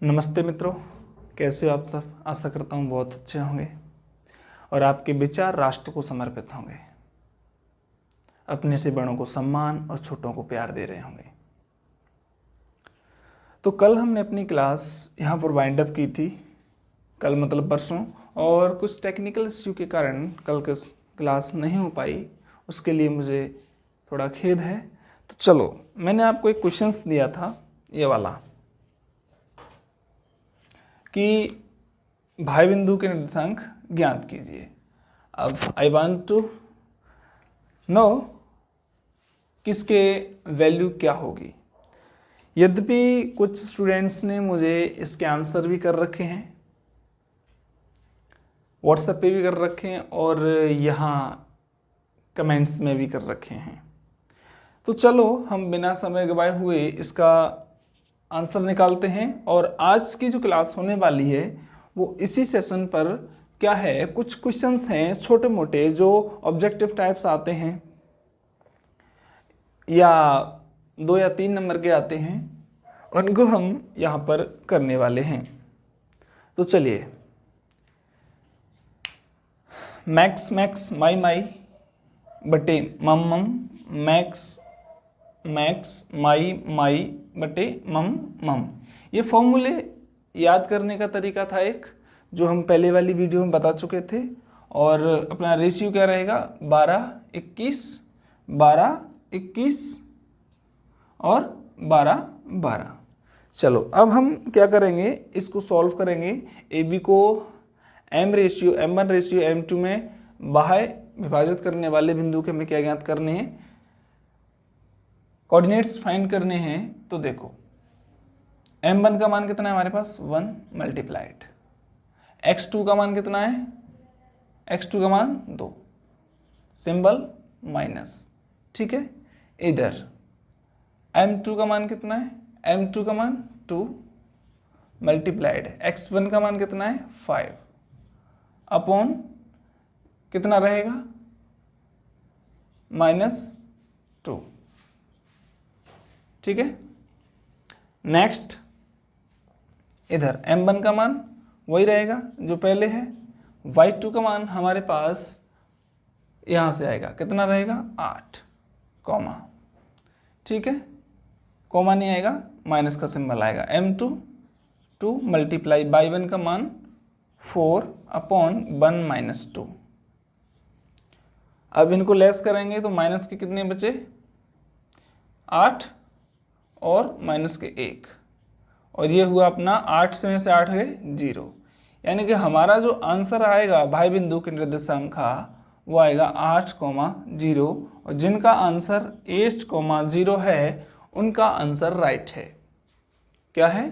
नमस्ते मित्रों, कैसे हो आप सब। आशा करता हूँ बहुत अच्छे होंगे और आपके विचार राष्ट्र को समर्पित होंगे, अपने से बड़ों को सम्मान और छोटों को प्यार दे रहे होंगे। तो कल हमने अपनी क्लास यहाँ पर वाइंड अप की थी, कल मतलब परसों, और कुछ टेक्निकल इश्यू के कारण कल की क्लास नहीं हो पाई। उसके लिए मुझे थोड़ा खेद है। तो चलो, मैंने आपको एक क्वेश्चंस दिया था ये वाला कि भाई बिंदु के निर्देशांक ज्ञात कीजिए। अब आई वांट टू नो किसके वैल्यू क्या होगी। यद्यपि कुछ स्टूडेंट्स ने मुझे इसके आंसर भी कर रखे हैं, व्हाट्सएप पे भी कर रखे हैं और यहाँ कमेंट्स में भी कर रखे हैं। तो चलो हम बिना समय गवाए हुए इसका आंसर निकालते हैं। और आज की जो क्लास होने वाली है वो इसी सेशन पर क्या है, कुछ क्वेश्चंस हैं छोटे मोटे जो ऑब्जेक्टिव टाइप्स आते हैं या 2 या 3 नंबर के आते हैं, उनको हम यहाँ पर करने वाले हैं। तो चलिए, मैक्स मैक्स माई माई बटे मम मम, मैक्स मैक्स माई माई बटे मम मम, ये फॉर्मूले याद करने का तरीका था एक, जो हम पहले वाली वीडियो में बता चुके थे। और अपना रेशियो क्या रहेगा, 12 21, 12 21 और 12 12। चलो अब हम क्या करेंगे, इसको सॉल्व करेंगे। ए बी को m ratio m1 ratio m2 में बाह्य विभाजित करने वाले बिंदु के हमें क्या ज्ञात करने हैं, कोऑर्डिनेट्स फाइंड करने हैं। तो देखो m1 का मान कितना है हमारे पास, 1 मल्टीप्लाइड, x2 का मान कितना है, x2 का मान 2, सिंबल माइनस, ठीक है। इधर m2 का मान कितना है, m2 का मान 2 मल्टीप्लाइड, x1 का मान कितना है 5 अपॉन कितना रहेगा, -2, ठीक है। नेक्स्ट इधर m1 का मान वही रहेगा जो पहले है, y2 का मान हमारे पास यहाँ से आएगा, कितना रहेगा 8, कॉमा, ठीक है, कॉमा नहीं आएगा, माइनस का सिंबल आएगा, m2 2 मल्टीप्लाई y1 का मान 4 अपॉन 1 - 2। अब इनको लेस करेंगे तो माइनस के कितने बचे, 8 और माइनस के 1, और ये हुआ अपना 8 में से 8 गए 0। यानी कि हमारा जो आंसर आएगा भाई बिंदु के निर्देशांक का वो आएगा 8,0, और जिनका आंसर 8,0 है उनका आंसर राइट है। क्या है,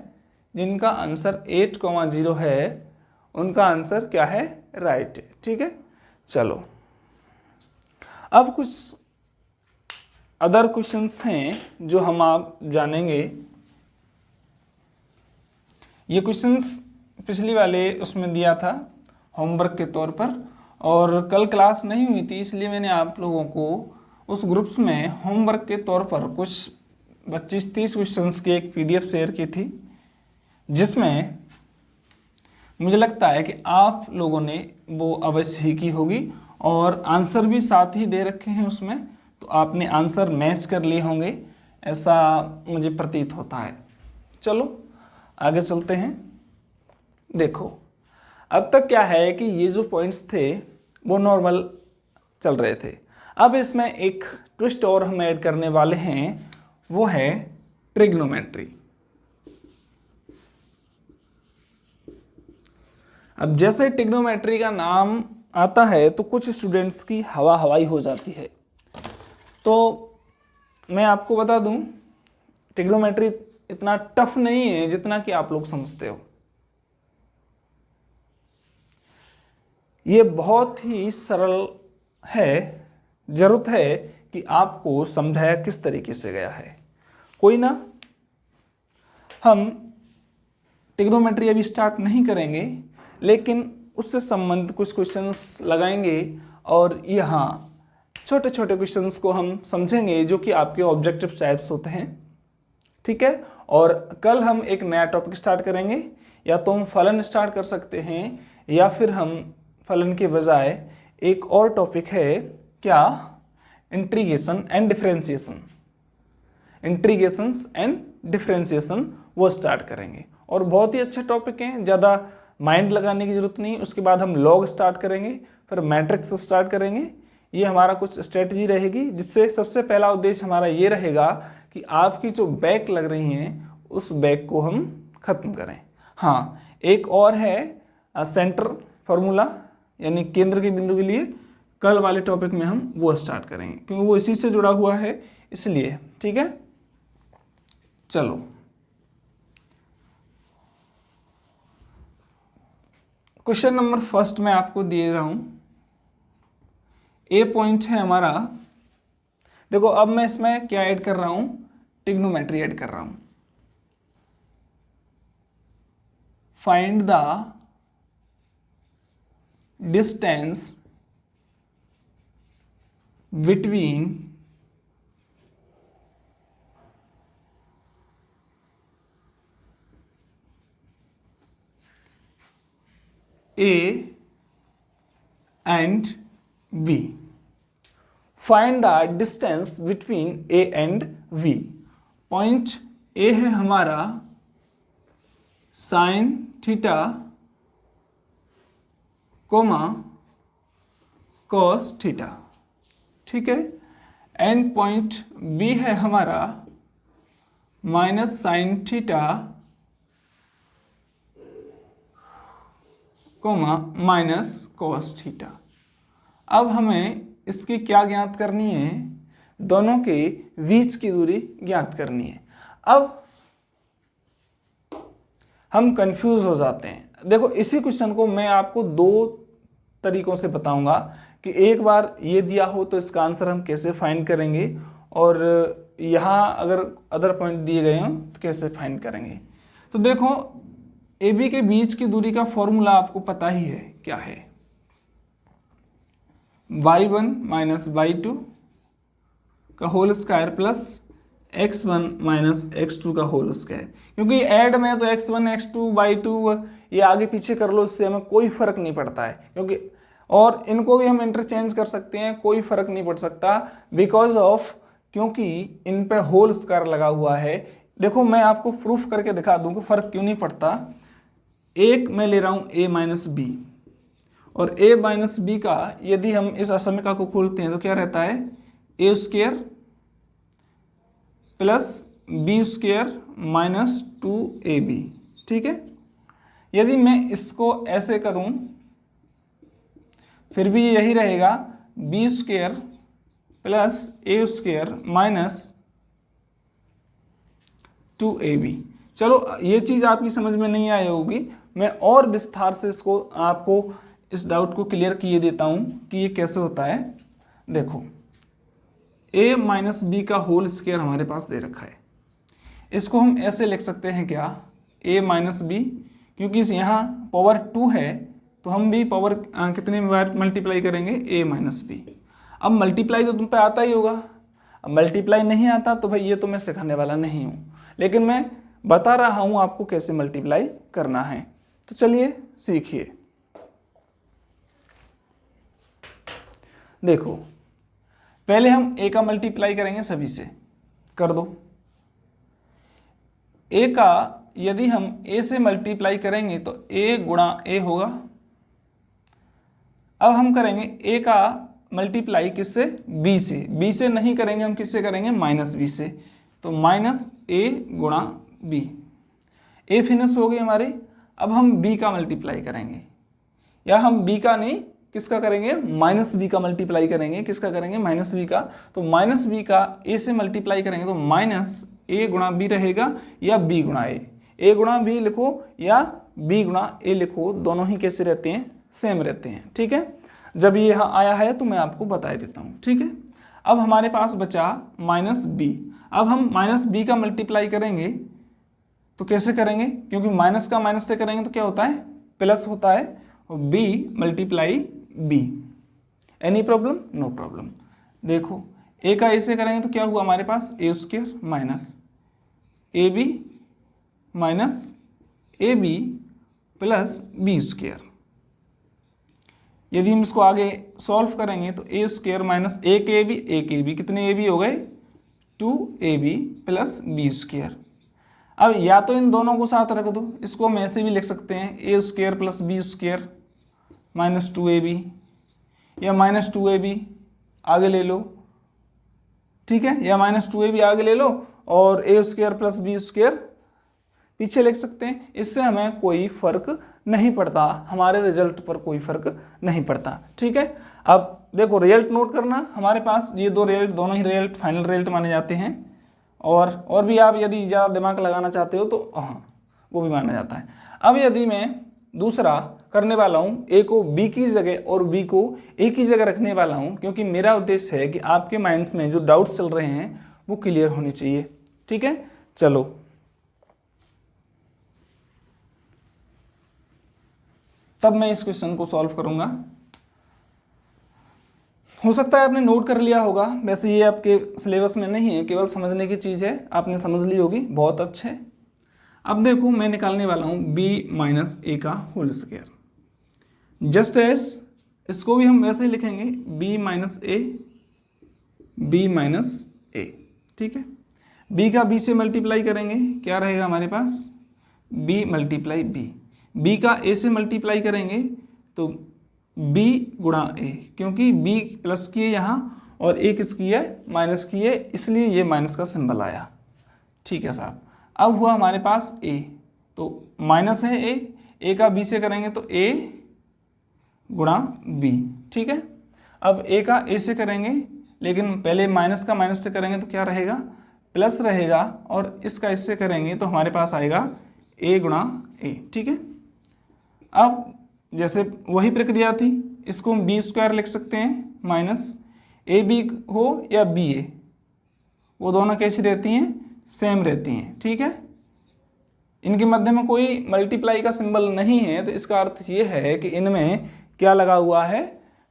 जिनका आंसर 8,0 है उनका आंसर क्या है, राइट है, ठीक है। चलो अब कुछ अदर क्वेश्चंस हैं जो हम आप जानेंगे। ये क्वेश्चंस पिछली वाले उसमें दिया था होमवर्क के तौर पर, और कल क्लास नहीं हुई थी इसलिए मैंने आप लोगों को उस ग्रुप्स में होमवर्क के तौर पर कुछ 25-30 क्वेश्चंस की एक PDF शेयर की थी, जिसमें मुझे लगता है कि आप लोगों ने वो अवश्य ही की होगी और आंसर भी साथ ही दे रखे हैं उसमें, तो आपने आंसर मैच कर लिए होंगे, ऐसा मुझे प्रतीत होता है। चलो आगे चलते हैं। देखो अब तक क्या है कि ये जो पॉइंट्स थे वो नॉर्मल चल रहे थे। अब इसमें एक ट्विस्ट और हम ऐड करने वाले हैं, वो है ट्रिग्नोमेट्री। अब जैसे ट्रिग्नोमेट्री का नाम आता है तो कुछ स्टूडेंट्स की हवा हवाई हो जाती है। तो मैं आपको बता दूं, ट्रिग्नोमेट्री इतना टफ नहीं है जितना कि आप लोग समझते हो। ये बहुत ही सरल है, जरूरत है कि आपको समझाया किस तरीके से गया है। कोई ना, हम ट्रिग्नोमेट्री अभी स्टार्ट नहीं करेंगे, लेकिन उससे संबंधित कुछ क्वेश्चंस लगाएंगे और यहाँ छोटे छोटे क्वेश्चंस को हम समझेंगे जो कि आपके ऑब्जेक्टिव टाइप्स होते हैं, ठीक है। और कल हम एक नया टॉपिक स्टार्ट करेंगे। या तो हम फलन स्टार्ट कर सकते हैं या फिर हम फलन के बजाय एक और टॉपिक है क्या, integration and differentiation, integrations and differentiation वो स्टार्ट करेंगे। और बहुत ही अच्छे टॉपिक हैं, ज़्यादा माइंड लगाने की जरूरत नहीं। उसके बाद हम लॉग स्टार्ट करेंगे, फिर मैट्रिक्स स्टार्ट करेंगे। ये हमारा कुछ स्ट्रेटजी रहेगी, जिससे सबसे पहला उद्देश्य हमारा ये रहेगा कि आपकी जो बैक लग रही हैं उस बैक को हम खत्म करें। हाँ, एक और है सेंटर फार्मूला, यानी केंद्र के बिंदु के लिए। कल वाले टॉपिक में हम वो स्टार्ट करेंगे क्योंकि वो इसी से जुड़ा हुआ है, इसलिए। ठीक है, चलो क्वेश्चन नंबर फर्स्ट में आपको दे रहा हूं। ए पॉइंट है हमारा। देखो अब मैं इसमें क्या ऐड कर रहा हूं, ट्रिग्नोमेट्री ऐड कर रहा हूं। Find the distance between A and B. Find the distance between A and V. Point A है हमारा sign theta coma cos theta, ठीक है। एंड पॉइंट B है हमारा minus sine theta comma minus cos theta. अब हमें इसकी क्या ज्ञात करनी है, दोनों के बीच की दूरी ज्ञात करनी है। अब हम कंफ्यूज हो जाते हैं। देखो इसी क्वेश्चन को मैं आपको दो तरीकों से बताऊंगा कि एक बार ये दिया हो तो इसका आंसर हम कैसे फाइंड करेंगे, और यहाँ अगर अदर पॉइंट दिए गए हों तो कैसे फाइंड करेंगे। तो देखो ए बी के बीच की दूरी का फॉर्मूला आपको पता ही है, क्या है, y1 माइनस y2 का whole square plus x1 minus x2 का होल स्क्वायर। क्योंकि ऐड में तो x1 x2 y2 ये आगे पीछे कर लो, इससे हमें कोई फर्क नहीं पड़ता है, क्योंकि और इनको भी हम इंटरचेंज कर सकते हैं, कोई फर्क नहीं पड़ सकता, बिकॉज ऑफ क्योंकि इन पे होल स्क्वायर लगा हुआ है। देखो मैं आपको प्रूफ करके दिखा दूं कि फर्क क्यों नहीं पड़ता। एक मैं ले रहा हूं a माइनस बी, और a माइनस बी का यदि हम इस असमिका को खोलते हैं तो क्या रहता है, a square plus B square minus 2ab, ठीक है। यदि मैं इसको ऐसे करूं फिर भी यही रहेगा, B square plus a square minus 2ab। चलो ये चीज़ आपकी समझ में नहीं आई होगी, मैं और विस्तार से इसको आपको इस डाउट को क्लियर किए देता हूं कि ये कैसे होता है। देखो a माइनस बी का होल स्क्वायर हमारे पास दे रखा है, इसको हम ऐसे लिख सकते हैं क्या, a माइनस बी, क्योंकि यहाँ पावर 2 है तो हम भी पावर कितने बार मल्टीप्लाई करेंगे, a माइनस बी। अब मल्टीप्लाई तो तुम पे आता ही होगा, अब मल्टीप्लाई नहीं आता तो भाई ये तो मैं सिखाने वाला नहीं हूँ, लेकिन मैं बता रहा हूँ आपको कैसे मल्टीप्लाई करना है। तो चलिए सीखिए। देखो पहले हम a का मल्टीप्लाई करेंगे, सभी से कर दो। a का यदि हम a से मल्टीप्लाई करेंगे तो a गुणा a होगा। अब हम करेंगे a का मल्टीप्लाई किससे, b से। b से नहीं करेंगे, हम किससे करेंगे, माइनस b से। तो माइनस a गुणा b, a फिनिश हो गई हमारी। अब हम b का मल्टीप्लाई करेंगे, या हम b का नहीं किसका करेंगे, माइनस b का मल्टीप्लाई करेंगे। किसका करेंगे, माइनस b का। तो माइनस b का a से मल्टीप्लाई करेंगे तो माइनस a गुणा b रहेगा, या b गुणा a गुणा b लिखो या b गुणा a लिखो, दोनों ही कैसे रहते हैं, सेम रहते हैं, ठीक है। जब ये यहाँ आया है तो मैं आपको बता देता हूँ, ठीक है। अब हमारे पास बचा माइनस b। अब हम माइनस b का मल्टीप्लाई करेंगे तो कैसे करेंगे, क्योंकि माइनस का माइनस से करेंगे तो क्या होता है, प्लस होता है, और b multiply b। Any problem, no problem. देखो a का a से करेंगे तो क्या हुआ हमारे पास, a square minus ab minus A B plus B square. यदि हम इसको आगे सॉल्व करेंगे तो ए स्क्वायर माइनस एक ए बी, कितने ए बी हो गए 2ab प्लस बी स्क्वायर। अब या तो इन दोनों को साथ रख दो, इसको हम ऐसे भी लिख सकते हैं A square plus B square minus 2ab, या माइनस 2ab आगे ले लो, ठीक है, या माइनस 2ab आगे ले लो और ए स्क्वायर प्लस बी स्क्वायर पीछे लिख सकते हैं। इससे हमें कोई फर्क नहीं पड़ता, हमारे रिजल्ट पर कोई फर्क नहीं पड़ता, ठीक है। अब देखो रिजल्ट नोट करना, हमारे पास ये दो रिजल्ट, दोनों ही रिजल्ट फाइनल रिजल्ट माने जाते हैं, और भी आप यदि ज़्यादा दिमाग लगाना चाहते हो तो हाँ वो भी माना जाता है। अब यदि मैं दूसरा करने वाला हूँ, ए को बी की जगह और बी को ए की जगह रखने वाला हूँ, क्योंकि मेरा उद्देश्य है कि आपके माइंड्स में जो डाउट्स चल रहे हैं वो क्लियर होनी चाहिए, ठीक है। चलो तब मैं इस क्वेश्चन को सॉल्व करूंगा। हो सकता है आपने नोट कर लिया होगा, वैसे ये आपके सिलेबस में नहीं है, केवल समझने की चीज़ है, आपने समझ ली होगी, बहुत अच्छे। अब देखो मैं निकालने वाला हूँ b माइनस ए का होल स्क्वायर। जस्ट एस इसको भी हम वैसे ही लिखेंगे b माइनस ए, ठीक है। b का b से मल्टीप्लाई करेंगे, क्या रहेगा हमारे पास b मल्टीप्लाई b का a से मल्टीप्लाई करेंगे तो b गुणा a, क्योंकि b प्लस की है यहाँ और a किसकी है माइनस की है, इसलिए ये माइनस का सिंबल आया, ठीक है साहब। अब हुआ हमारे पास a, तो माइनस है a का b से करेंगे तो a गुणा b, ठीक है। अब a का a से करेंगे, लेकिन पहले माइनस का माइनस से करेंगे तो क्या रहेगा प्लस रहेगा, और इसका इससे करेंगे तो हमारे पास आएगा a गुणा a, ठीक है। अब जैसे वही प्रक्रिया थी, इसको हम बी स्क्वायर लिख सकते हैं माइनस ए बी हो या बी ए, वो दोनों कैसी रहती हैं सेम रहती हैं, ठीक है। इनके मध्य में कोई मल्टीप्लाई का सिंबल नहीं है, तो इसका अर्थ ये है कि इनमें क्या लगा हुआ है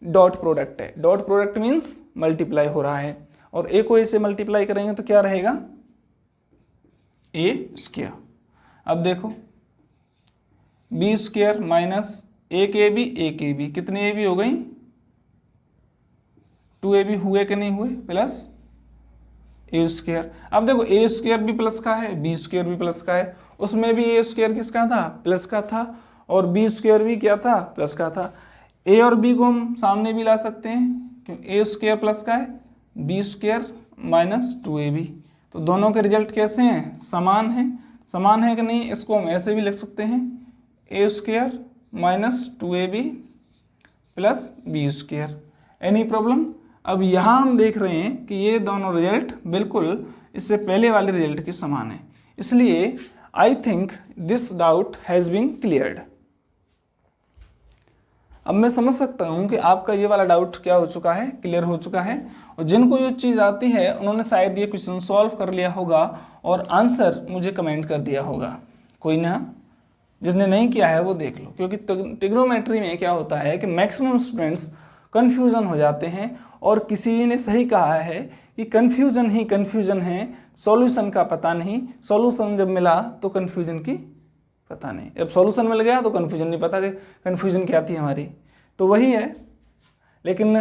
डॉट प्रोडक्ट है। डॉट प्रोडक्ट मीन्स मल्टीप्लाई हो रहा है, और ए को ए से मल्टीप्लाई करेंगे तो क्या रहेगा ए स्क्वायर। अब देखो बी स्क्वायर माइनस एक ए बी, कितने ए बी हो गई 2ab हुए कि नहीं हुए, प्लस ए स्क्वायर। अब देखो ए स्क्वायर भी प्लस का है, बी स्क्वायर भी प्लस का है, उसमें भी ए स्क्वायर किसका था प्लस का था, और बी स्क्वायर भी क्या था प्लस का था। ए और बी को हम सामने भी ला सकते हैं, क्योंकि ए स्क्वायर प्लस का है, बी स्क्वायर माइनस 2ab, तो दोनों के रिजल्ट कैसे हैं समान हैं। समान है कि नहीं, इसको हम ऐसे भी लिख सकते हैं A square minus 2ab plus B square. Any problem. अब यहाँ हम देख रहे हैं कि ये दोनों रिजल्ट बिल्कुल इससे पहले वाले रिजल्ट के समान है, इसलिए I think this doubt has been cleared. अब मैं समझ सकता हूँ कि आपका ये वाला डाउट क्या हो चुका है, क्लियर हो चुका है, और जिनको ये चीज़ आती है उन्होंने शायद ये क्वेश्चन सॉल्व कर लिया होगा और आंसर मुझे कमेंट कर दिया होगा। कोई ना, जिसने नहीं किया है वो देख लो, क्योंकि ट्रिग्नोमेट्री में क्या होता है कि मैक्सिमम स्टूडेंट्स कन्फ्यूज़न हो जाते हैं, और किसी ने सही कहा है कि कन्फ्यूज़न ही कन्फ्यूज़न है, सॉल्यूशन का पता नहीं। सॉल्यूशन जब मिला तो कन्फ्यूज़न की पता नहीं, जब सॉल्यूशन मिल गया तो कन्फ्यूज़न नहीं पता कि कन्फ्यूज़न क्या थी हमारी, तो वही है। लेकिन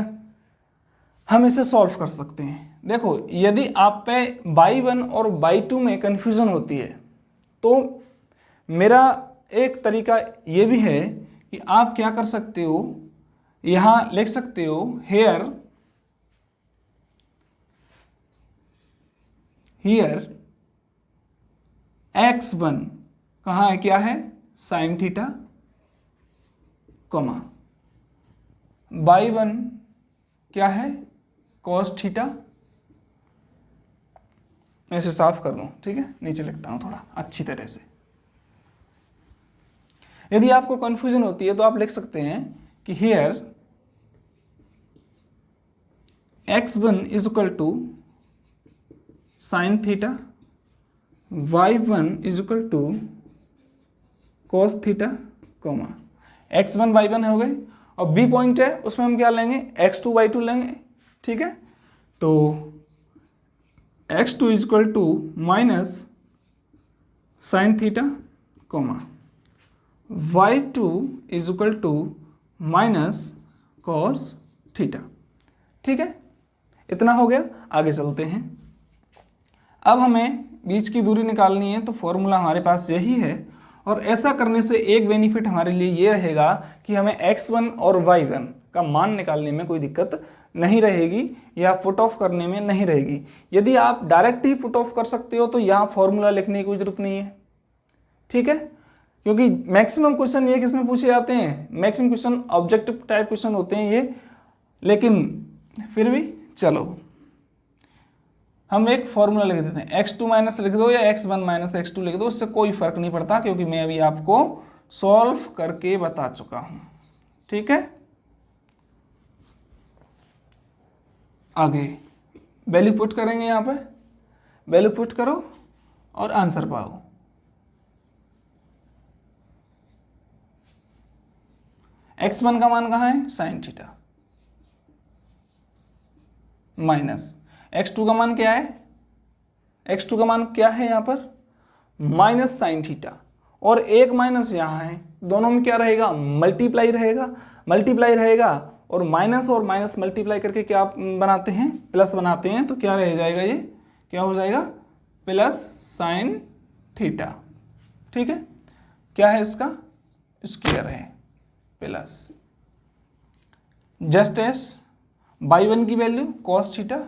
हम इसे सॉल्व कर सकते हैं। देखो यदि आप पे बाई 1 और बाई 2 में कन्फ्यूज़न होती है, तो मेरा एक तरीका ये भी है कि आप क्या कर सकते हो, यहाँ लिख सकते हो हेयर x1 कहाँ है, क्या है साइन थीटा, कॉमा बाई 1 क्या है कॉस थीटा। मैं इसे साफ कर दूं, ठीक है, नीचे लिखता हूं थोड़ा अच्छी तरह से। यदि आपको कंफ्यूजन होती है तो आप लिख सकते हैं कि here x1 is equal to sine theta, y1 is equal to cos theta, comma x1 y1 हो गए, और b पॉइंट है उसमें हम क्या लेंगे x2 y2 लेंगे, ठीक है। तो x2 is equal to minus sine theta comma y2 is equal to minus cos theta. ठीक है, इतना हो गया। आगे चलते हैं। अब हमें बीच की दूरी निकालनी है, तो फॉर्मूला हमारे पास यही है। और ऐसा करने से एक बेनिफिट हमारे लिए ये रहेगा कि हमें x1 और y1 का मान निकालने में कोई दिक्कत नहीं रहेगी या पुट ऑफ करने में नहीं रहेगी। यदि आप डायरेक्ट ही पुट ऑफ कर सकते हो तो यहाँ फॉर्मूला लिखने की कोई जरूरत नहीं है। ठीक है, क्योंकि मैक्सिमम क्वेश्चन ये किसमें पूछे जाते हैं, maximum question objective type question होते हैं ये। लेकिन फिर भी चलो हम एक फॉर्मूला लिख देते हैं, x2 माइनस लिख दो या x1 माइनस x2 लिख दो, इससे कोई फर्क नहीं पड़ता, क्योंकि मैं अभी आपको सॉल्व करके बता चुका हूं। ठीक है, आगे वैल्यू पुट करेंगे, यहाँ पे वैल्यू पुट करो और आंसर पाओ। x1 का मान कहाँ है, साइन थीटा, माइनस x2 का मान क्या है, x2 का मान क्या है यहाँ पर, माइनस साइन थीटा, और एक माइनस यहाँ है, दोनों में क्या रहेगा, मल्टीप्लाई रहेगा, मल्टीप्लाई रहेगा। और माइनस मल्टीप्लाई करके क्या बनाते हैं, प्लस बनाते हैं। तो क्या रह जाएगा, ये क्या हो जाएगा, प्लस साइन थीटा। ठीक है, क्या है इसका स्क्वायर है, प्लस जस्ट एस y1 की वैल्यू कॉस थीटा।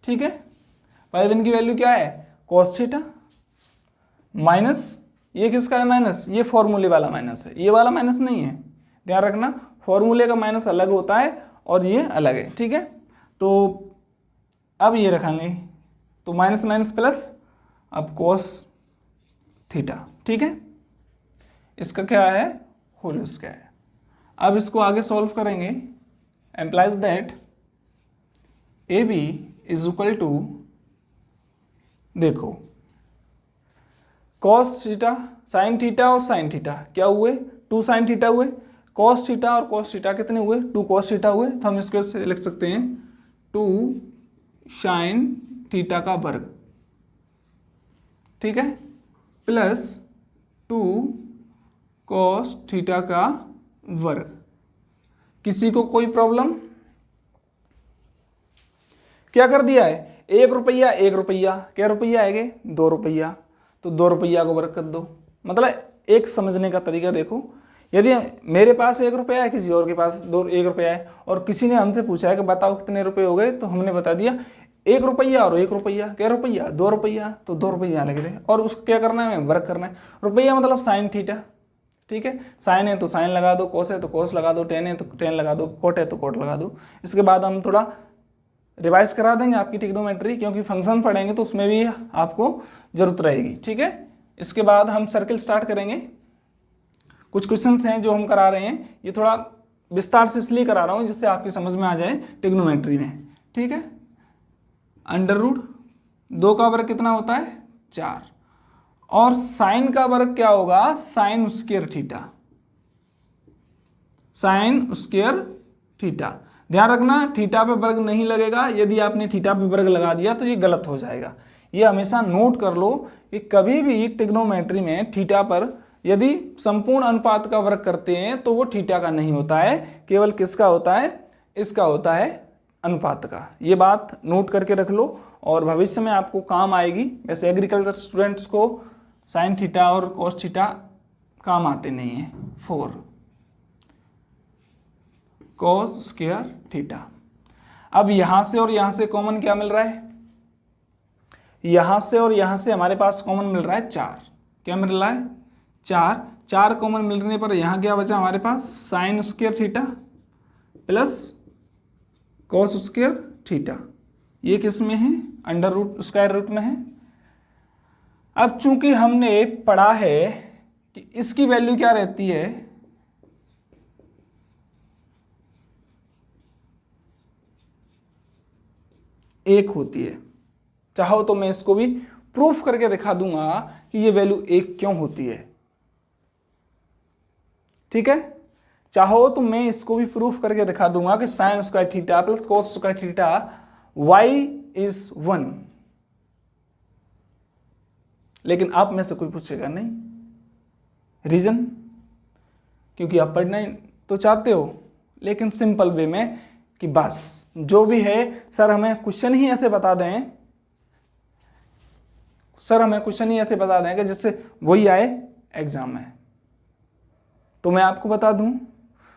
ठीक है, y1 की वैल्यू क्या है, कॉस थीटा, माइनस ये किसका है, माइनस ये फॉर्मूले वाला माइनस है, ये वाला माइनस नहीं है, ध्यान रखना। फॉर्मूले का माइनस अलग होता है और ये अलग है। ठीक है, तो अब ये रखेंगे, तो माइनस माइनस प्लस, अब कॉस थीटा। ठीक है, इसका क्या है, होल स्क्वायर है। अब इसको आगे सॉल्व करेंगे, implies that A B is equal to, देखो कॉस थीटा, साइन थीटा और साइन थीटा क्या हुए, 2 साइन थीटा हुए, कॉस थीटा और कॉस थीटा कितने हुए, 2 कॉस थीटा हुए। तो हम इसको से लिख सकते हैं 2 साइन थीटा का वर्ग, ठीक है, प्लस 2 कॉस थीटा का वर्ग। किसी को कोई प्रॉब्लम, क्या कर दिया है, 1 रुपया 1 रुपया, क्या रुपया आएगा, 2 रुपया, तो 2 रुपया को वर्ग कर दो। मतलब एक समझने का तरीका देखो, यदि मेरे पास 1 रुपया है, किसी और के पास 1 रुपया है, और किसी ने हमसे पूछा है कि बताओ कितने रुपए हो गए, तो हमने बता दिया 1 रुपया और 1 रुपया, क्या रुपया, 2 रुपया, तो 2 रुपया लग रहे, और उसको क्या करना है, वर्ग करना है। रुपया मतलब साइन थीटा, ठीक है, साइन है तो साइन लगा दो, कोस है तो कोस लगा दो, टेन है तो टेन लगा दो, कोट है तो कोट लगा दो। इसके बाद हम थोड़ा रिवाइज करा देंगे आपकी ट्रिग्नोमेट्री, क्योंकि फंक्शन पढ़ेंगे तो उसमें भी आपको जरूरत रहेगी। ठीक है, इसके बाद हम सर्किल स्टार्ट करेंगे। कुछ क्वेश्चंस हैं जो हम करा रहे हैं, ये थोड़ा विस्तार से इसलिए करा रहा हूँ जिससे आपकी समझ में आ जाए ट्रिग्नोमेट्री में। ठीक है, अंडर रूट 2 का वर्ग कितना होता है, 4, और साइन का वर्ग क्या होगा, sign square theta, sign square theta. ध्यान रखना थीटा पे वर्ग नहीं लगेगा, यदि आपने थीटा पे वर्ग लगा दिया तो ये गलत हो जाएगा। ये हमेशा नोट कर लो कि कभी भी ट्रिग्नोमेट्री में थीटा पर यदि संपूर्ण अनुपात का वर्ग करते हैं तो वो थीटा का नहीं होता है, केवल किसका होता है, इसका होता है, अनुपात का। ये बात नोट करके रख लो और भविष्य में आपको काम आएगी। वैसे एग्रीकल्चर स्टूडेंट्स को साइन थीटा और कोस थीटा काम आते नहीं है। 4 कोस स्क्वायर थीटा। अब यहां से और यहां से कॉमन क्या मिल रहा है, यहां से और यहां से हमारे पास कॉमन मिल रहा है 4, क्या मिल रहा है, 4 कॉमन मिलने पर यहां क्या बचा हमारे पास, sine square theta plus cos square theta. ये किस में है, अंडर रूट स्क्वायर रूट में है। अब चूंकि हमने पढ़ा है कि इसकी वैल्यू क्या रहती है, एक होती है। चाहो तो मैं इसको भी प्रूफ करके दिखा दूंगा कि ये वैल्यू 1 क्यों होती है। ठीक है, चाहो तो मैं इसको भी प्रूफ करके दिखा दूंगा कि sign square theta plus cos square theta y is 1। लेकिन आप में से कोई पूछेगा नहीं। रीजन, क्योंकि आप पढ़ना ही तो चाहते हो, लेकिन सिंपल वे में कि बस जो भी है सर हमें क्वेश्चन ही ऐसे बता दें, सर हमें क्वेश्चन ही ऐसे बता दें कि जिससे वही आए एग्जाम में। तो मैं आपको बता दूं,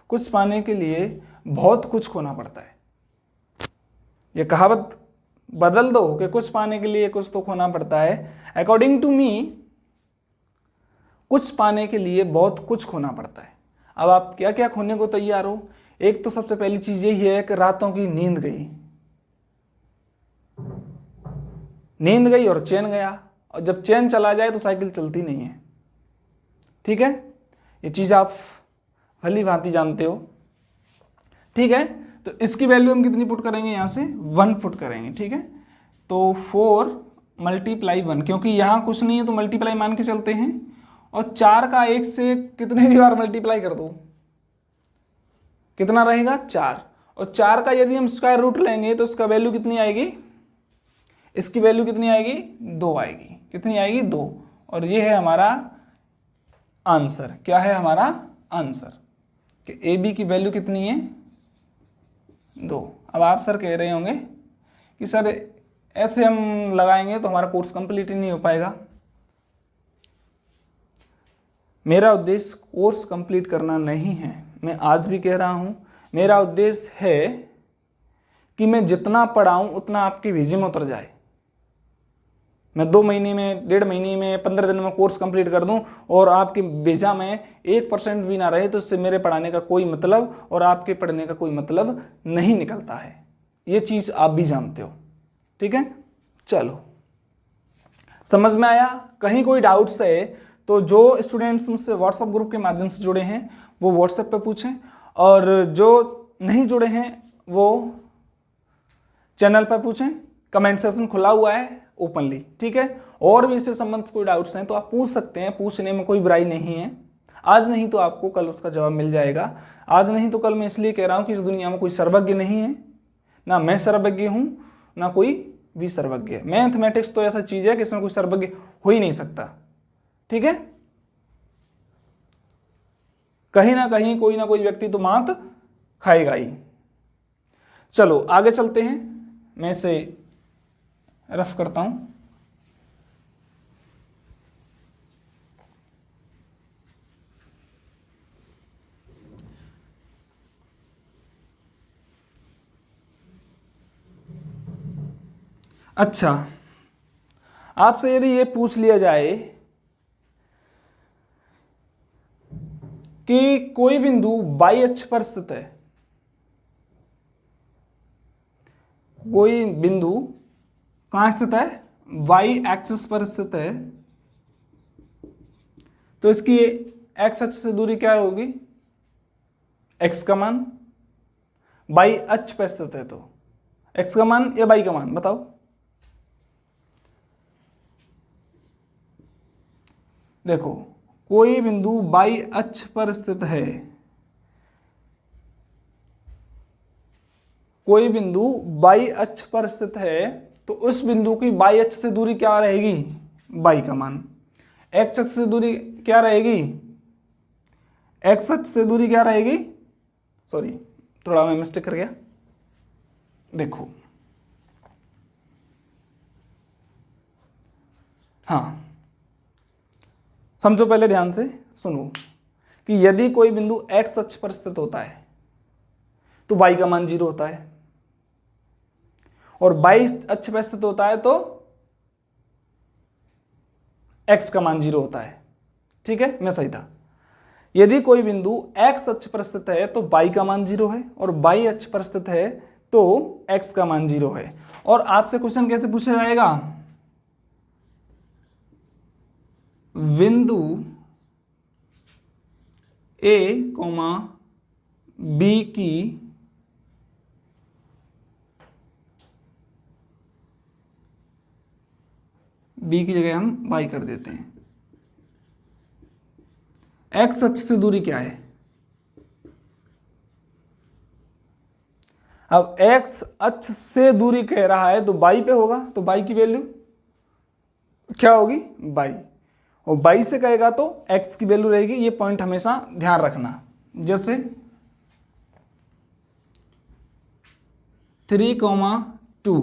कुछ पाने के लिए बहुत कुछ खोना पड़ता है। ये कहावत बदल दो कि कुछ पाने के लिए कुछ तो खोना पड़ता है। अकॉर्डिंग टू मी, कुछ पाने के लिए बहुत कुछ खोना पड़ता है। अब आप क्या क्या खोने को तैयार हो? एक तो सबसे पहली चीज यही है कि रातों की नींद गई, नींद गई और चैन गया, और जब चैन चला जाए तो साइकिल चलती नहीं है। ठीक है, ये चीज आप भली भांति जानते हो। ठीक है, तो इसकी वैल्यू हम कितनी पुट करेंगे? यहां से 1 पुट करेंगे। ठीक है, तो 4 × 1, क्योंकि यहां कुछ नहीं है तो मल्टीप्लाई मान के चलते हैं, और 4 का 1 से कितने भी बार मल्टीप्लाई कर दो, कितना रहेगा? 4। और 4 का यदि हम स्क्वायर रूट लेंगे तो इसका वैल्यू कितनी आएगी? इसकी वैल्यू कितनी आएगी? 2 आएगी। कितनी आएगी? 2। और ये है हमारा आंसर। क्या है हमारा आंसर? कि ए बी की वैल्यू कितनी है? 2। अब आप सर कह रहे होंगे कि सर ऐसे हम लगाएंगे तो हमारा कोर्स कंप्लीट ही नहीं हो पाएगा। मेरा उद्देश्य कोर्स कंप्लीट करना नहीं है, मैं आज भी कह रहा हूं। मेरा उद्देश्य है कि मैं जितना पढ़ाऊं उतना आपकी भेजे में उतर जाए। मैं 2 महीने में, 1.5 महीने में, 15 दिन में कोर्स कंप्लीट कर दूं और आपकी भेजा में 1% भी ना रहे तो इससे मेरे पढ़ाने का कोई मतलब और आपके पढ़ने का कोई मतलब नहीं निकलता है। ये चीज़ आप भी जानते हो। ठीक है, चलो समझ में आया? कहीं कोई डाउट्स है तो जो स्टूडेंट्स मुझसे व्हाट्सएप ग्रुप के माध्यम से जुड़े हैं वो व्हाट्सएप पे पूछें, और जो नहीं जुड़े हैं वो चैनल पर पूछें। कमेंट सेक्शन खुला हुआ है ओपनली। ठीक है, और भी इससे संबंधित कोई डाउट्स हैं तो आप पूछ सकते हैं, पूछने में कोई बुराई नहीं है। आज नहीं तो आपको कल उसका जवाब मिल जाएगा। आज नहीं तो कल मैं इसलिए कह रहा हूँ कि इस दुनिया में कोई सर्वज्ञ नहीं है, ना मैं सर्वज्ञ हूँ ना कोई भी सर्वज्ञ है। मैथमेटिक्स तो ऐसा चीज़ है कि इसमें कोई सर्वज्ञ हो ही नहीं सकता। ठीक है, कहीं ना कहीं कोई ना कोई व्यक्ति तो मात खाएगा ही। चलो आगे चलते हैं, मैं इसे रफ करता हूं। अच्छा, आपसे यदि ये पूछ लिया जाए कि कोई बिंदु y अक्ष पर स्थित है, कोई बिंदु कहां स्थित है? y एक्सिस पर स्थित है, तो इसकी x अक्ष से दूरी क्या होगी? x का मान। y अक्ष पर स्थित है तो x का मान या y का मान बताओ? देखो, कोई बिंदु y अक्ष पर स्थित है, कोई बिंदु y अक्ष पर स्थित है तो उस बिंदु की y अक्ष से दूरी क्या रहेगी? y का मान। x अक्ष से दूरी क्या रहेगी? x अक्ष से दूरी क्या रहेगी? सॉरी, थोड़ा मैं मिस्टेक कर गया। देखो, हाँ समझो, पहले ध्यान से सुनो कि यदि कोई बिंदु x अक्ष पर स्थित होता है तो y का मान 0 होता है, और y अक्ष पर स्थित होता है तो x का मान 0 होता है। ठीक है, मैं सही था। यदि कोई बिंदु x अक्ष पर स्थित है तो y का मान 0 है, और y अक्ष पर स्थित है तो x का मान 0 है। और आपसे क्वेश्चन कैसे पूछा जाएगा? बिंदु a, b की जगह हम y कर देते हैं। x अक्ष से दूरी क्या है? अब x अक्ष से दूरी कह रहा है तो y पे होगा, तो y की वैल्यू क्या होगी, बाई, और बाई से कहेगा तो x की वैल्यू रहेगी। ये पॉइंट हमेशा ध्यान रखना। जैसे 3,2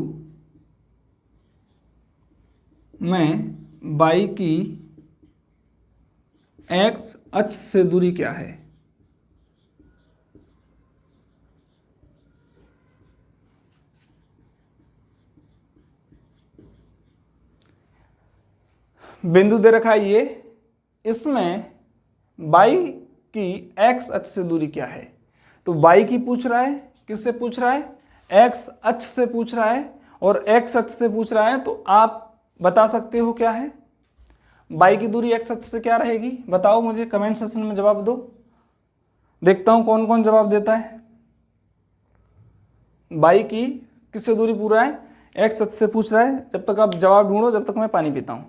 में बाई की x अक्ष से दूरी क्या है? बिंदु दे रखा है ये, इसमें बाई की x अक्ष से दूरी क्या है? तो बाई की पूछ रहा है, किससे पूछ रहा है? x अक्ष से पूछ रहा है, और x अक्ष से पूछ रहा है तो आप बता सकते हो क्या है। बाई की दूरी x अक्ष से क्या रहेगी, बताओ मुझे, कमेंट सेक्शन में जवाब दो। देखता हूं कौन कौन जवाब देता है। बाई की किससे दूरी पूछ रहा है? x अक्ष से पूछ रहा है। जब तक आप जवाब ढूंढो, जब तक मैं पानी पीता हूं।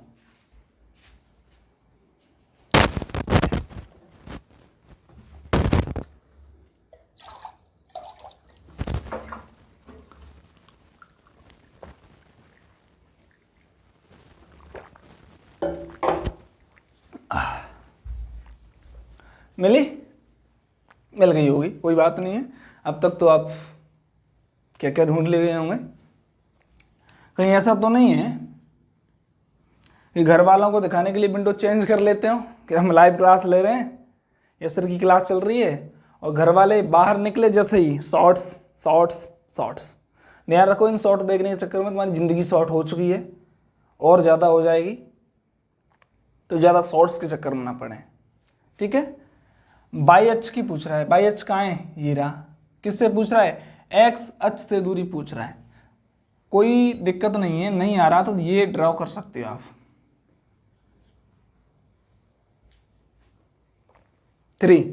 मिली? मिल गई होगी, कोई बात नहीं है। अब तक तो आप क्या क्या ढूंढ ले गए होंगे। कहीं ऐसा तो नहीं है कि घर वालों को दिखाने के लिए विंडो चेंज कर लेते हो कि हम लाइव क्लास ले रहे हैं या सर की क्लास चल रही है, और घर वाले बाहर निकले जैसे ही शॉर्ट्स शॉर्ट्स शॉर्ट्स। ध्यान रखो, इन शॉर्ट देखने के चक्कर में तुम्हारी ज़िंदगी शॉर्ट हो चुकी है और ज़्यादा हो जाएगी, तो ज़्यादा शॉर्ट्स के चक्कर में ना पड़े। ठीक है, बाई अक्ष की पूछ रहा है। बाई अक्ष कहाँ है? ये रहा। किससे पूछ रहा है? एक्स अक्ष से दूरी पूछ रहा है। कोई दिक्कत नहीं है, नहीं आ रहा तो ये ड्रॉ कर सकते हो आप। 3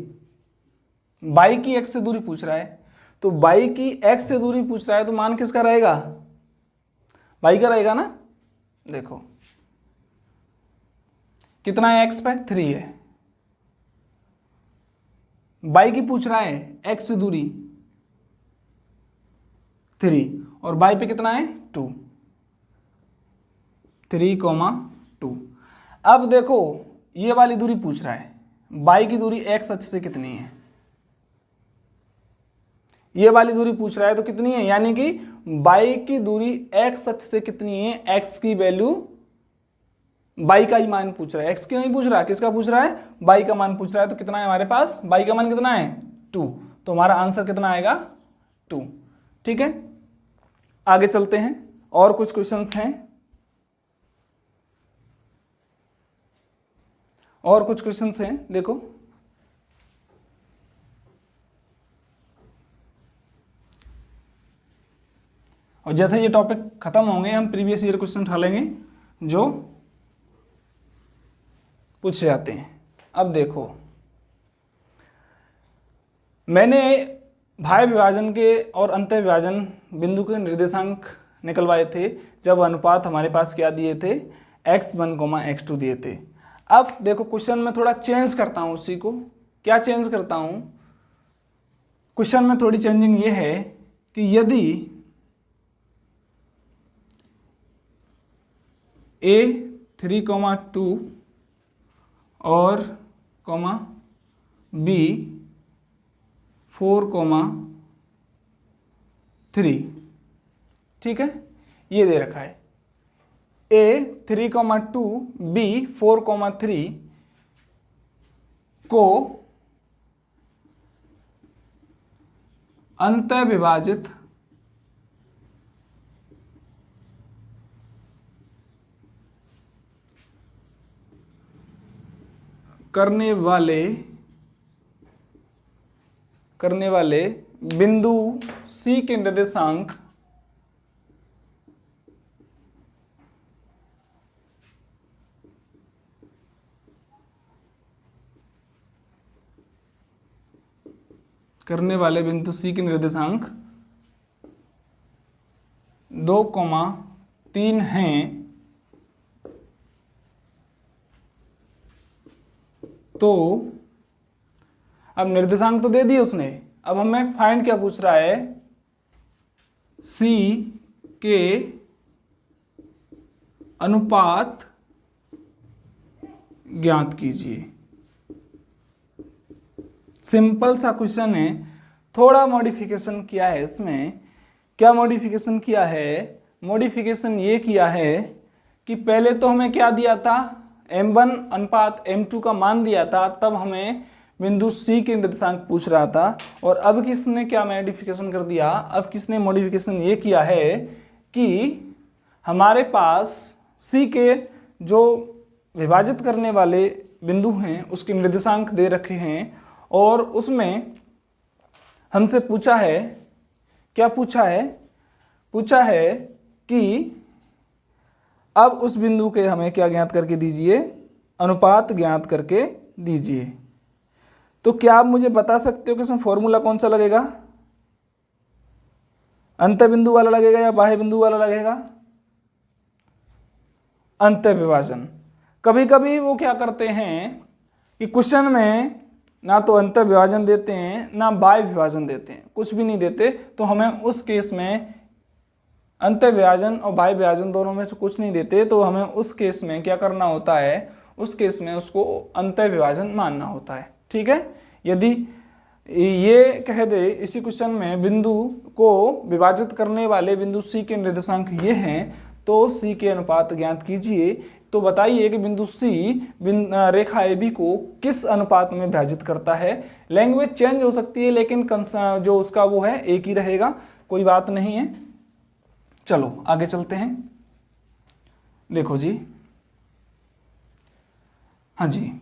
बाई की एक्स से दूरी पूछ रहा है, तो बाई की एक्स से दूरी पूछ रहा है तो मान किसका रहेगा? बाई का रहेगा ना। देखो कितना है एक्स पे? 3 है। बाई की पूछ रहा है एक्स से दूरी 3, और बाई पे कितना है? 2, 3,2। अब देखो ये वाली दूरी पूछ रहा है, बाई की दूरी एक्स अक्ष से कितनी है? ये वाली दूरी पूछ रहा है तो कितनी है, यानी कि बाई की दूरी एक्स अक्ष से कितनी है? एक्स की वैल्यू, बाई का ही मान पूछ रहा है, एक्स की नहीं पूछ रहा। किसका पूछ रहा है? बाई का मान पूछ रहा है। तो कितना है हमारे पास? बाई का मान कितना है? 2। तो हमारा आंसर कितना आएगा? 2। ठीक है, आगे चलते हैं, और कुछ क्वेश्चंस हैं, और कुछ क्वेश्चंस हैं। देखो और जैसे ये टॉपिक खत्म होंगे हम प्रीवियस ईयर क्वेश्चन उठा लेंगे जो पूछे जाते हैं। अब देखो, मैंने भाय विभाजन के और अंत विभाजन बिंदु के निर्देशांक निकलवाए थे जब अनुपात हमारे पास क्या दिए थे? x1, x2 दिए थे। अब देखो क्वेश्चन में थोड़ा चेंज करता हूं उसी को। क्या चेंज करता हूं? क्वेश्चन में थोड़ी चेंजिंग ये है कि यदि a 3,2 और b 4,3, ठीक है, ये दे रखा है। a 3,2 b 4,3 को अंतः विभाजित करने वाले बिंदु C के निर्देशांक निर्देशांक 2,3 हैं, तो अब निर्देशांक तो दे दिए उसने, अब हमें फाइंड क्या पूछ रहा है? C के अनुपात ज्ञात कीजिए। सिंपल सा क्वेश्चन है, थोड़ा मॉडिफिकेशन किया है इसमें। क्या मॉडिफिकेशन किया है? मॉडिफिकेशन ये किया है कि पहले तो हमें क्या दिया था, m1 अनुपात m2 का मान दिया था, तब हमें बिंदु C के निर्देशांक पूछ रहा था। और अब किसने क्या मॉडिफिकेशन कर दिया, अब किसने मॉडिफिकेशन ये किया है कि हमारे पास C के जो विभाजित करने वाले बिंदु हैं उसके निर्देशांक दे रखे हैं, और उसमें हमसे पूछा है, क्या पूछा है? पूछा है कि अब उस बिंदु के हमें क्या ज्ञात करके दीजिए, अनुपात ज्ञात करके दीजिए। तो क्या आप मुझे बता सकते हो कि इसमें फॉर्मूला कौन सा लगेगा? अंत बिंदु वाला लगेगा या बाह्य बिंदु वाला लगेगा? अंत विभाजन। कभी कभी वो क्या करते हैं कि क्वेश्चन में ना तो अंत विभाजन देते हैं ना बाह्य विभाजन देते हैं, कुछ भी नहीं देते, तो हमें उस केस में अंत विभाजन और बाह्य विभाजन दोनों में से कुछ नहीं देते, तो हमें उस केस में क्या करना होता है, उस केस में उसको अंत विभाजन मानना होता है। ठीक है, यदि ये कह दे इसी क्वेश्चन में बिंदु को विभाजित करने वाले बिंदु C के निर्देशांक ये हैं, तो C के अनुपात ज्ञात कीजिए। तो बताइए कि बिंदु C रेखा AB को किस अनुपात में विभाजित करता है। लैंग्वेज चेंज हो सकती है लेकिन जो उसका वो है एक ही रहेगा, कोई बात नहीं है। चलो आगे चलते हैं। देखो जी, हाँ जी,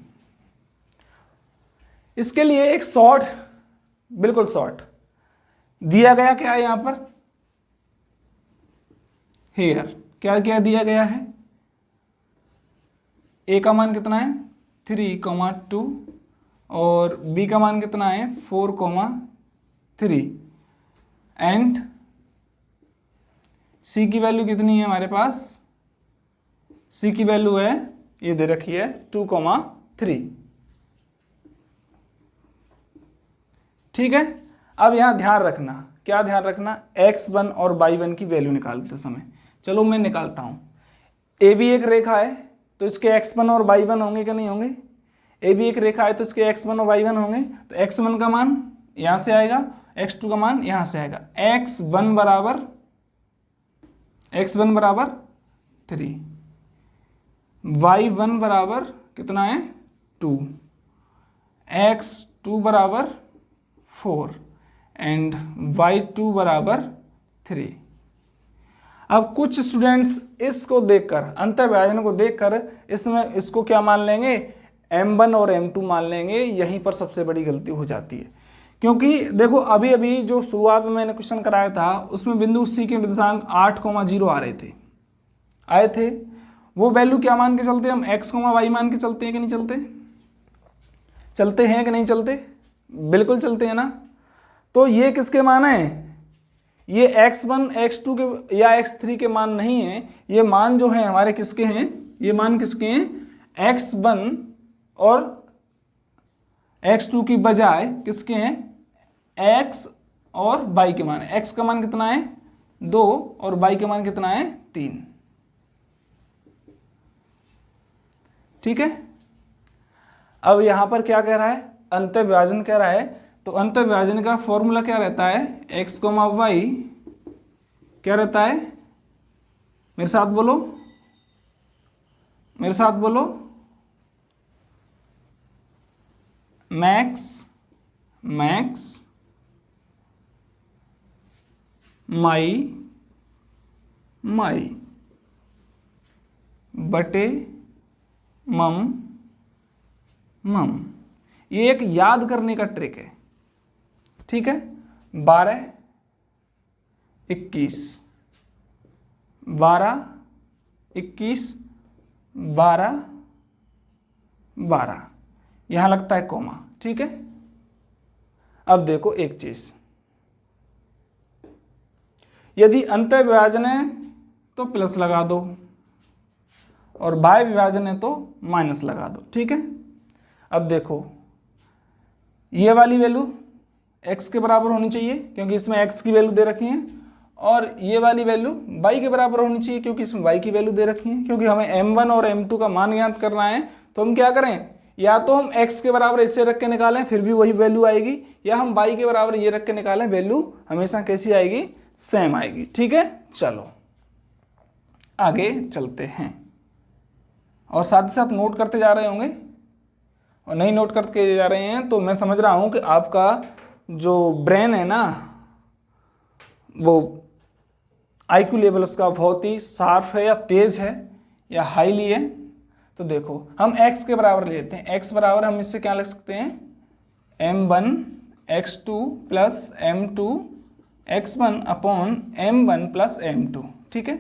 इसके लिए एक शॉर्ट, बिल्कुल शॉर्ट दिया गया, क्या है यहां पर, हेयर क्या क्या दिया गया है, ए का मान कितना है 3,2 और बी का मान कितना है 4,3 एंड सी की वैल्यू कितनी है हमारे पास, सी की वैल्यू है ये दे रखी है 2,3। ठीक है, अब यहां ध्यान रखना, क्या ध्यान रखना, x1 और y1 की वैल्यू निकालते समय। चलो मैं निकालता हूं। ए भी एक रेखा है तो इसके x1 और y1 होंगे कि नहीं होंगे, ए भी एक रेखा है तो इसके x1 और y1 होंगे। तो x1 का मान यहां से आएगा, x2 का मान यहां से आएगा। x1 बराबर 3, y1 बराबर कितना है 2, x2 बराबर 4 एंड y2 बराबर 3। अब कुछ स्टूडेंट्स इसको देखकर, अंतर्विभाजन को देखकर इसमें इसको क्या मान लेंगे, m1 और m2 मान लेंगे। यहीं पर सबसे बड़ी गलती हो जाती है, क्योंकि देखो अभी अभी जो शुरुआत में मैंने क्वेश्चन कराया था उसमें बिंदु C के निर्देशांक 8,0 आ रहे थे, आए थे। वो वैल्यू क्या मान के चलते, हम x, y मान के चलते हैं कि नहीं चलते, चलते हैं कि नहीं चलते, बिल्कुल चलते हैं ना। तो ये किसके मान है, ये x1 x2 के या x3 के मान नहीं है, ये मान जो है हमारे किसके हैं, ये मान किसके हैं, x1 और x2 की बजाय किसके हैं, x और y के मान है। x का मान कितना है 2 और y का मान कितना है 3। ठीक है, अब यहां पर क्या कह रहा है, अंतर्विभाजन कह रहा है। तो अंतर्विभाजन का फॉर्मूला क्या रहता है, x, y क्या रहता है, मेरे साथ बोलो, मेरे साथ बोलो, मैक्स माई बटे मम। ये एक याद करने का ट्रिक है। ठीक है, 12, 21, 12, 21, 12, 12, यहां लगता है कोमा। ठीक है, अब देखो एक चीज, यदि अंतर्विभाजन है तो प्लस लगा दो और बाह्य विभाजन है तो माइनस लगा दो। ठीक है, अब देखो ये वाली वैल्यू x के बराबर होनी चाहिए क्योंकि इसमें x की वैल्यू दे रखी है, और ये वाली वैल्यू y के बराबर होनी चाहिए क्योंकि इसमें y की वैल्यू दे रखी है। क्योंकि हमें m1 और m2 का मान ज्ञात करना है तो हम क्या करें, या तो हम x के बराबर इसे रख के निकालें फिर भी वही वैल्यू आएगी, या हम y के बराबर ये रख के निकालें, वैल्यू हमेशा कैसी आएगी, सेम आएगी। ठीक है, चलो आगे चलते हैं। और साथ ही साथ नोट करते जा रहे होंगे, और नहीं नोट करके जा रहे हैं तो मैं समझ रहा हूँ कि आपका जो ब्रेन है ना, वो IQ लेवल उसका बहुत ही शार्प है, या तेज है, या हाईली है। तो देखो हम x के बराबर लेते हैं, x बराबर हम इससे क्या लिख सकते हैं, m1 x2 plus m2 x1 upon m1 plus m2। ठीक है,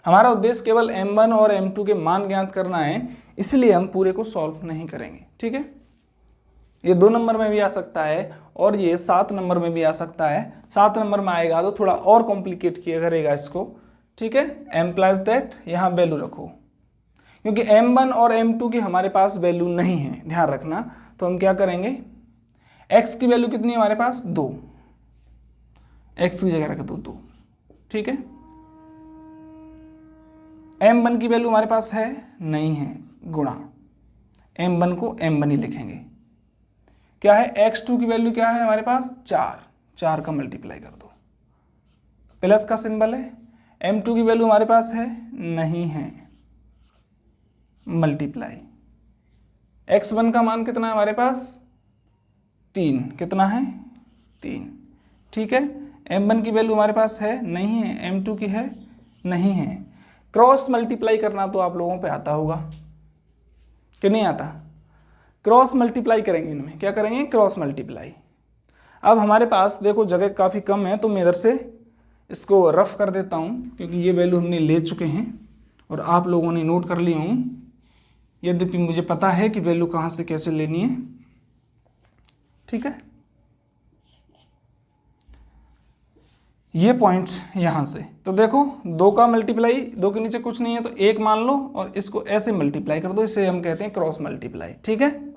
हमारा उद्देश्य केवल m1 और m2 के मान ज्ञात करना है, इसलिए हम पूरे को सॉल्व नहीं करेंगे। ठीक है, ये 2 नंबर में भी आ सकता है और ये 7 नंबर में भी आ सकता है। 7 नंबर में आएगा तो थोड़ा और कॉम्प्लिकेट किया करेगा इसको। ठीक है, m प्लस दैट यहाँ वैल्यू रखो, क्योंकि m1 और m2 की हमारे पास वैल्यू नहीं है, ध्यान रखना। तो हम क्या करेंगे, x की वैल्यू कितनी है हमारे पास, 2, x की जगह रख दो 2। ठीक है, m1 की वैल्यू हमारे पास है नहीं है, गुणा m1 को m1 ही लिखेंगे। क्या है, x2 की वैल्यू क्या है हमारे पास, 4 का मल्टीप्लाई कर दो, प्लस का सिंबल है। m2 की वैल्यू हमारे पास है नहीं है, मल्टीप्लाई। x1 का मान कितना है हमारे पास, 3, कितना है, 3। ठीक है, m1 की वैल्यू हमारे पास है नहीं है, m2 की है नहीं है। क्रॉस मल्टीप्लाई करना तो आप लोगों पे आता होगा कि नहीं आता, क्रॉस मल्टीप्लाई करेंगे इनमें, क्या करेंगे, क्रॉस मल्टीप्लाई। अब हमारे पास देखो जगह काफ़ी कम है, तो मैं इधर से इसको रफ कर देता हूँ, क्योंकि ये वैल्यू हमने ले चुके हैं और आप लोगों ने नोट कर ली होंगी, यद्यपि मुझे पता है कि वैल्यू कहाँ से कैसे लेनी है। ठीक है, ये पॉइंट्स यहाँ से, तो देखो 2 का मल्टीप्लाई, 2 के नीचे कुछ नहीं है तो 1 मान लो और इसको ऐसे मल्टीप्लाई कर दो, इसे हम कहते हैं क्रॉस मल्टीप्लाई। ठीक है,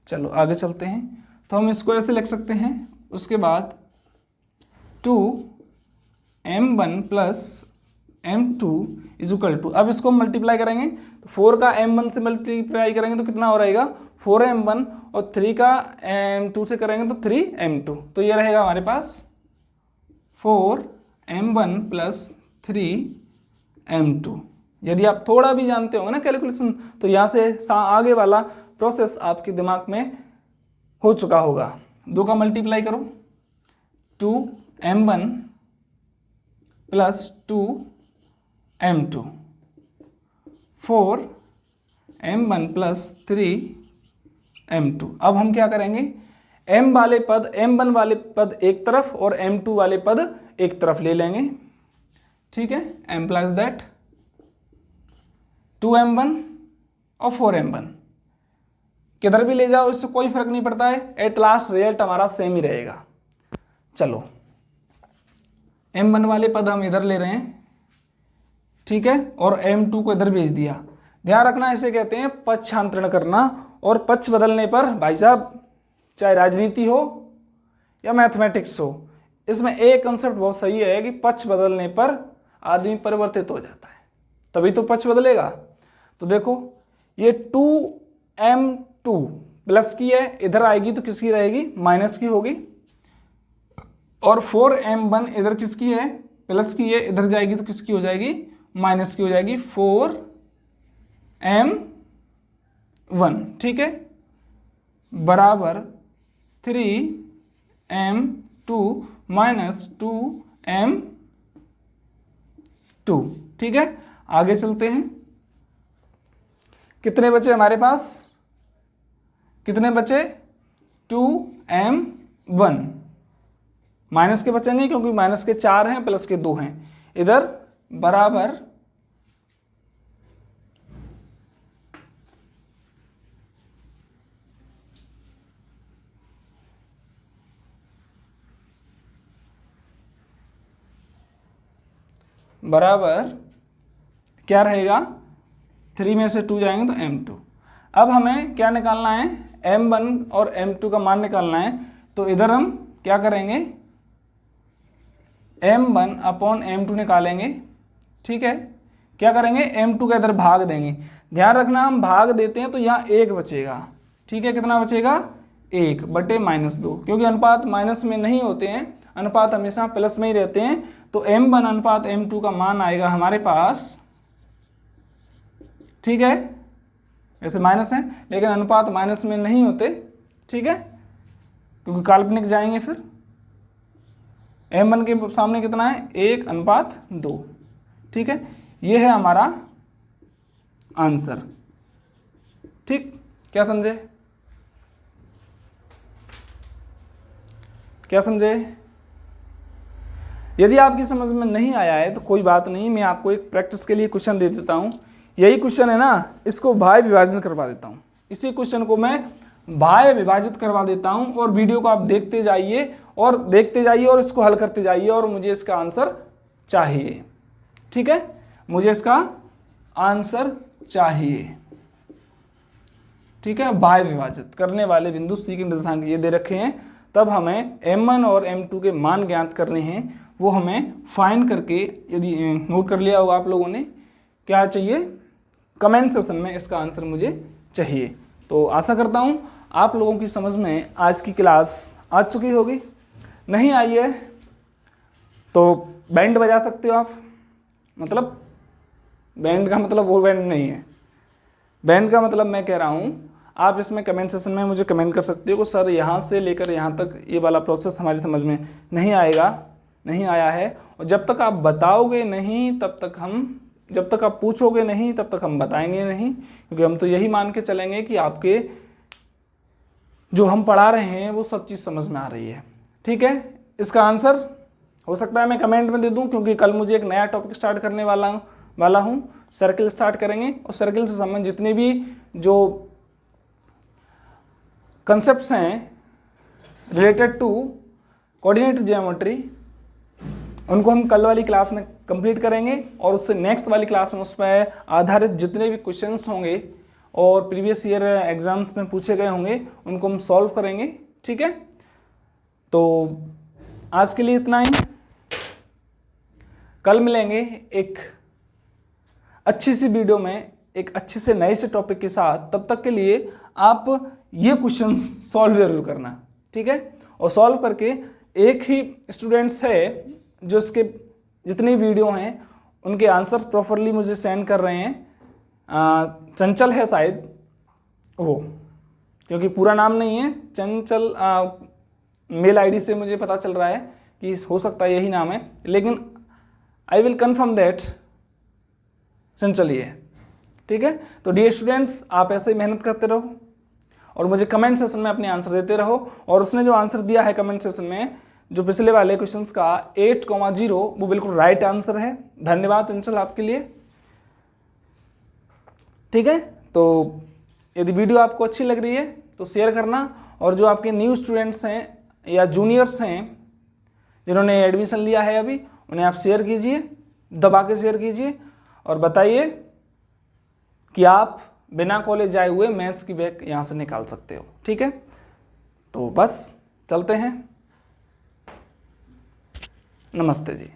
चलो आगे चलते हैं। तो हम इसको ऐसे लिख सकते हैं, उसके बाद 2m1 plus m2 is equal to, अब इसको मल्टीप्लाई करेंगे तो 4 का m1 से मल्टीप्लाई करेंगे तो कितना हो रहेगा, 4m1, और 3 का m2 से करेंगे तो 3m2, तो ये रहेगा हमारे पास 4m1 प्लस 3m2। यदि आप थोड़ा भी जानते हो ना कैलकुलेशन, तो यहाँ से आगे वाला प्रोसेस आपके दिमाग में हो चुका होगा। 2 का मल्टीप्लाई करो, 2m1 plus 2m2, 4m1 plus 3m2। अब हम क्या करेंगे, m वाले पद, m1 वाले पद एक तरफ और m2 वाले पद एक तरफ ले लेंगे। ठीक है, m प्लस दैट 2m1 और 4m1 किधर भी ले जाओ इससे कोई फर्क नहीं पड़ता है, एट लास्ट रिजल्ट हमारा सेम ही रहेगा। चलो m1 वाले पद हम इधर ले रहे हैं, ठीक है, और m2 को इधर भेज दिया। ध्यान रखना इसे कहते हैं पक्षांतरण करना, और पक्ष बदलने पर भाई साहब चाहे राजनीति हो या मैथमेटिक्स हो, इसमें एक कंसेप्ट बहुत सही है कि पक्ष बदलने पर आदमी परिवर्तित हो जाता है, तभी तो पक्ष बदलेगा। तो देखो ये 2m2 प्लस की है, इधर आएगी तो किसकी रहेगी, माइनस की होगी, और 4m1 इधर किसकी है, प्लस की है, इधर जाएगी तो किसकी हो जाएगी, माइनस की हो जाएगी, 4m1। ठीक है, बराबर 3m2 माइनस 2m2। ठीक है, आगे चलते हैं। कितने बचे हमारे पास, कितने बचे, 2m1, माइनस के बचेंगे क्योंकि माइनस के 4 हैं प्लस के 2 हैं, इधर बराबर 3 क्या रहेगा, 3 में से 2 जाएंगे तो m2। अब हमें क्या निकालना है, m1 और m2 का मान निकालना है, तो इधर हम क्या करेंगे, m1 अपॉन m2 निकालेंगे। ठीक है, क्या करेंगे, m2 का इधर भाग देंगे। ध्यान रखना हम भाग देते हैं तो यहाँ 1 बचेगा, ठीक है, कितना बचेगा 1/-2, क्योंकि अनुपात माइनस में नहीं होते हैं, अनुपात हमेशा प्लस में ही रहते हैं। तो m1 अनुपात m2 का मान आएगा हमारे पास, ठीक है, ऐसे माइनस है लेकिन अनुपात माइनस में नहीं होते, ठीक है, क्योंकि काल्पनिक जाएंगे फिर। m1 के सामने कितना है 1/2, ठीक है, ये है हमारा आंसर। ठीक, क्या समझे, क्या समझे? यदि आपकी समझ में नहीं आया है तो कोई बात नहीं, मैं आपको एक प्रैक्टिस के लिए क्वेश्चन दे देता हूं। यही क्वेश्चन है ना, इसको भाय विभाजन करवा देता हूं, इसी क्वेश्चन को मैं भाय विभाजित करवा देता हूं और वीडियो को आप देखते जाइए और इसको हल करते जाइए और मुझे इसका आंसर चाहिए, ठीक है, मुझे इसका आंसर चाहिए, ठीक है। भाय विभाजित करने वाले बिंदु C के निर्देशांक ये दे रखे हैं, तब हमें m1 और m2 के मान ज्ञात करने हैं, वो हमें फाइंड करके, यदि नोट कर लिया होगा आप लोगों ने, क्या चाहिए कमेंट सेक्शन में इसका आंसर मुझे चाहिए। तो आशा करता हूँ आप लोगों की समझ में आज की क्लास आ चुकी होगी। नहीं आई है तो बैंड बजा सकते हो आप, मतलब बैंड का मतलब वो बैंड नहीं है, बैंड का मतलब मैं कह रहा हूँ आप इसमें कमेंट सेक्शन में मुझे कमेंट कर सकते हो कि सर यहाँ से लेकर यहाँ तक ये वाला प्रोसेस हमारी समझ में नहीं आया है। और जब तक आप बताओगे नहीं तब तक हम, जब तक आप पूछोगे नहीं तब तक हम बताएंगे नहीं, क्योंकि हम तो यही मान के चलेंगे कि आपके जो हम पढ़ा रहे हैं वो सब चीज़ समझ में आ रही है, ठीक है। इसका आंसर हो सकता है मैं कमेंट में दे दूं, क्योंकि कल मुझे एक नया टॉपिक स्टार्ट करने वाला हूं, सर्किल स्टार्ट करेंगे और सर्किल से संबंधित जितने भी जो कंसेप्ट्स हैं रिलेटेड टू कोऑर्डिनेट ज्योमेट्री, उनको हम कल वाली क्लास में कंप्लीट करेंगे और उससे नेक्स्ट वाली क्लास में उस पर आधारित जितने भी क्वेश्चंस होंगे और प्रीवियस ईयर एग्जाम्स में पूछे गए होंगे उनको हम सॉल्व करेंगे, ठीक है। तो आज के लिए इतना ही, कल मिलेंगे एक अच्छी सी वीडियो में एक अच्छे से नए से टॉपिक के साथ। तब तक के लिए आप ये क्वेश्चन सॉल्व जरूर करना, ठीक है, और सॉल्व करके एक ही स्टूडेंट्स है जो इसके जितने वीडियो हैं उनके आंसर प्रॉपरली मुझे सेंड कर रहे हैं, चंचल है शायद वो, क्योंकि पूरा नाम नहीं है चंचल, मेल आईडी से मुझे पता चल रहा है कि हो सकता है यही नाम है, लेकिन आई विल कन्फर्म दैट चंचल ही है, ठीक है। तो डियर स्टूडेंट्स, आप ऐसे ही मेहनत करते रहो और मुझे कमेंट सेशन में अपने आंसर देते रहो। और उसने जो आंसर दिया है कमेंट सेशन में, जो पिछले वाले क्वेश्चंस का 8,0, वो बिल्कुल राइट आंसर है। धन्यवाद चंचल आपके लिए, ठीक है। तो यदि वीडियो आपको अच्छी लग रही है तो शेयर करना, और जो आपके न्यू स्टूडेंट्स हैं या जूनियर्स हैं जिन्होंने एडमिशन लिया है अभी, उन्हें आप शेयर कीजिए, दबा के शेयर कीजिए और बताइए कि आप बिना कॉलेज जाए हुए मैथ्स की बैक यहाँ से निकाल सकते हो, ठीक है। तो बस चलते हैं, नमस्ते जी।